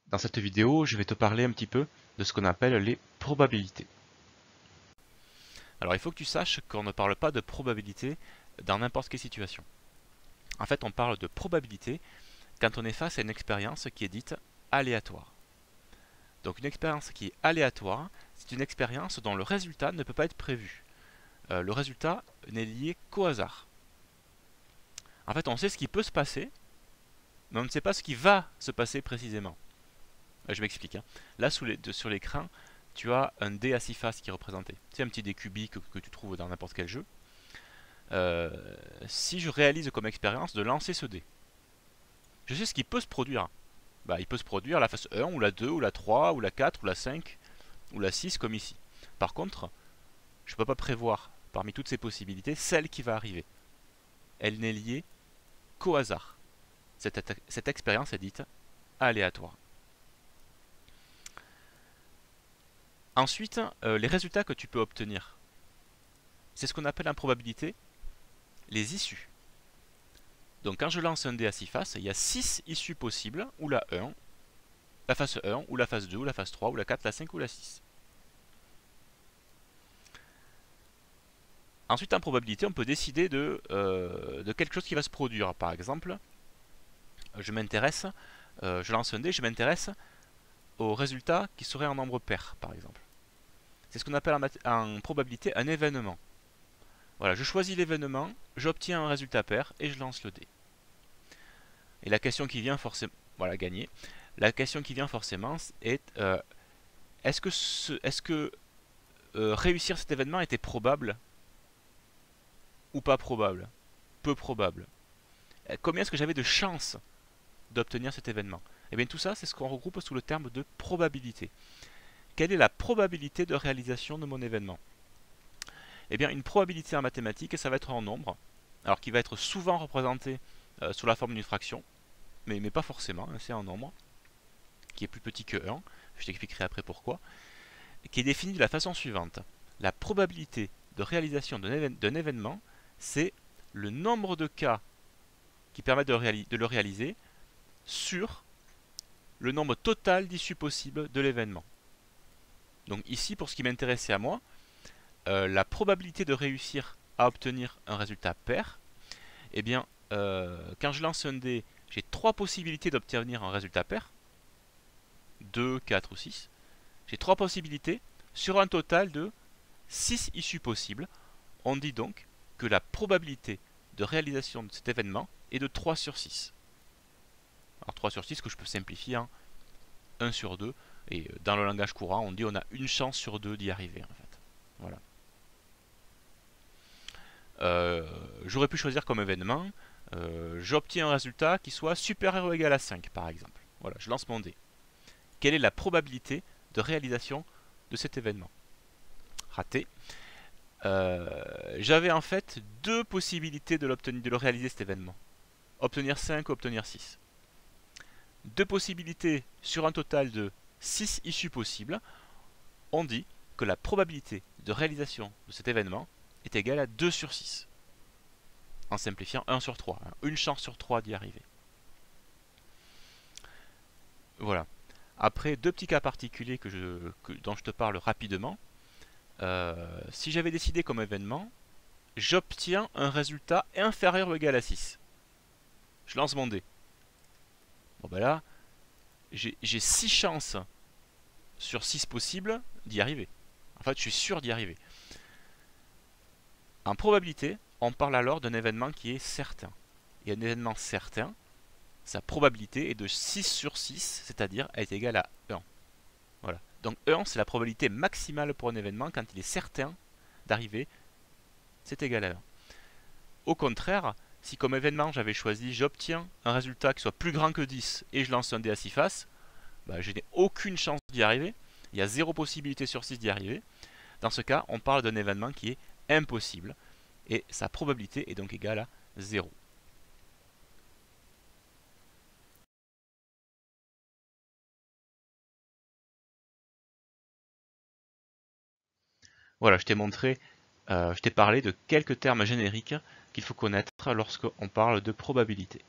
Dans cette vidéo, je vais te parler un petit peu de ce qu'on appelle les probabilités. Alors il faut que tu saches qu'on ne parle pas de probabilité dans n'importe quelle situation. En fait, on parle de probabilité quand on est face à une expérience qui est dite aléatoire. Donc une expérience qui est aléatoire, c'est une expérience dont le résultat ne peut pas être prévu. Le résultat n'est lié qu'au hasard. En fait, on sait ce qui peut se passer, mais on ne sait pas ce qui va se passer précisément. Je m'explique. Là, sur l'écran, tu as un dé à 6 faces qui est représenté. C'est un petit dé cubique que tu trouves dans n'importe quel jeu. Si je réalise comme expérience de lancer ce dé, je sais ce qui peut se produire. Il peut se produire la face 1, ou la 2, ou la 3, ou la 4, ou la 5, ou la 6, comme ici. Par contre, je ne peux pas prévoir, parmi toutes ces possibilités, celle qui va arriver. Elle n'est liée qu'au hasard. Cette expérience est dite aléatoire. Ensuite, les résultats que tu peux obtenir, c'est ce qu'on appelle en probabilité les issues. Donc quand je lance un dé à 6 faces, il y a 6 issues possibles, ou la 1, la face 1, ou la face 2, ou la face 3, ou la 4, la 5, ou la 6. Ensuite, en probabilité, on peut décider de quelque chose qui va se produire. Par exemple, je lance un dé, je m'intéresse au résultat qui serait en nombre pair, par exemple. C'est ce qu'on appelle en probabilité un événement. Voilà, je choisis l'événement, j'obtiens un résultat pair et je lance le dé. Et la question qui vient forcément, voilà, gagné. La question qui vient forcément est est-ce que réussir cet événement était probable ou pas probable? Peu probable. Combien est-ce que j'avais de chances d'obtenir cet événement? Et bien tout ça, c'est ce qu'on regroupe sous le terme de probabilité. Quelle est la probabilité de réalisation de mon événement? Eh bien, une probabilité en mathématiques, ça va être un nombre, alors qui va être souvent représenté sous la forme d'une fraction, mais pas forcément, c'est un nombre qui est plus petit que 1, je t'expliquerai après pourquoi, qui est défini de la façon suivante. La probabilité de réalisation d'un événement, c'est le nombre de cas qui permettent de le réaliser sur le nombre total d'issues possibles de l'événement. Donc ici, pour ce qui m'intéressait à moi, la probabilité de réussir à obtenir un résultat pair, eh bien, quand je lance un dé, j'ai 3 possibilités d'obtenir un résultat pair, 2, 4 ou 6. J'ai 3 possibilités sur un total de 6 issues possibles. On dit donc que la probabilité de réalisation de cet événement est de 3 sur 6. Alors 3 sur 6 que je peux simplifier en 1 sur 2. Et dans le langage courant, on dit on a une chance sur 2 d'y arriver en fait. Voilà. J'aurais pu choisir comme événement, j'obtiens un résultat qui soit supérieur ou égal à 5 par exemple. Voilà, je lance mon dé. Quelle est la probabilité de réalisation de cet événement? Raté. J'avais en fait 2 possibilités de le réaliser cet événement. Obtenir 5 ou obtenir 6. 2 possibilités sur un total de 6 issues possibles. On dit que la probabilité de réalisation de cet événement est égale à 2 sur 6. En simplifiant, 1 sur 3. Une chance sur 3 d'y arriver. Voilà. Après, 2 petits cas particuliers dont je te parle rapidement. Si j'avais décidé comme événement, j'obtiens un résultat inférieur ou égal à 6. Je lance mon dé. Bon ben là, j'ai 6 chances sur 6 possibles d'y arriver. En fait, je suis sûr d'y arriver. En probabilité, on parle alors d'un événement qui est certain. Et un événement certain, sa probabilité est de 6 sur 6, c'est-à-dire elle est égale à 1. Voilà. Donc 1, c'est la probabilité maximale pour un événement quand il est certain d'arriver, c'est égal à 1. Au contraire, si comme événement j'avais choisi j'obtiens un résultat qui soit plus grand que 10 et je lance un dé à 6 faces, je n'ai aucune chance d'y arriver. Il y a 0 possibilité sur 6 d'y arriver. Dans ce cas, on parle d'un événement qui est impossible et sa probabilité est donc égale à 0. Voilà, je t'ai parlé de quelques termes génériques qu'il faut connaître lorsqu'on parle de probabilité.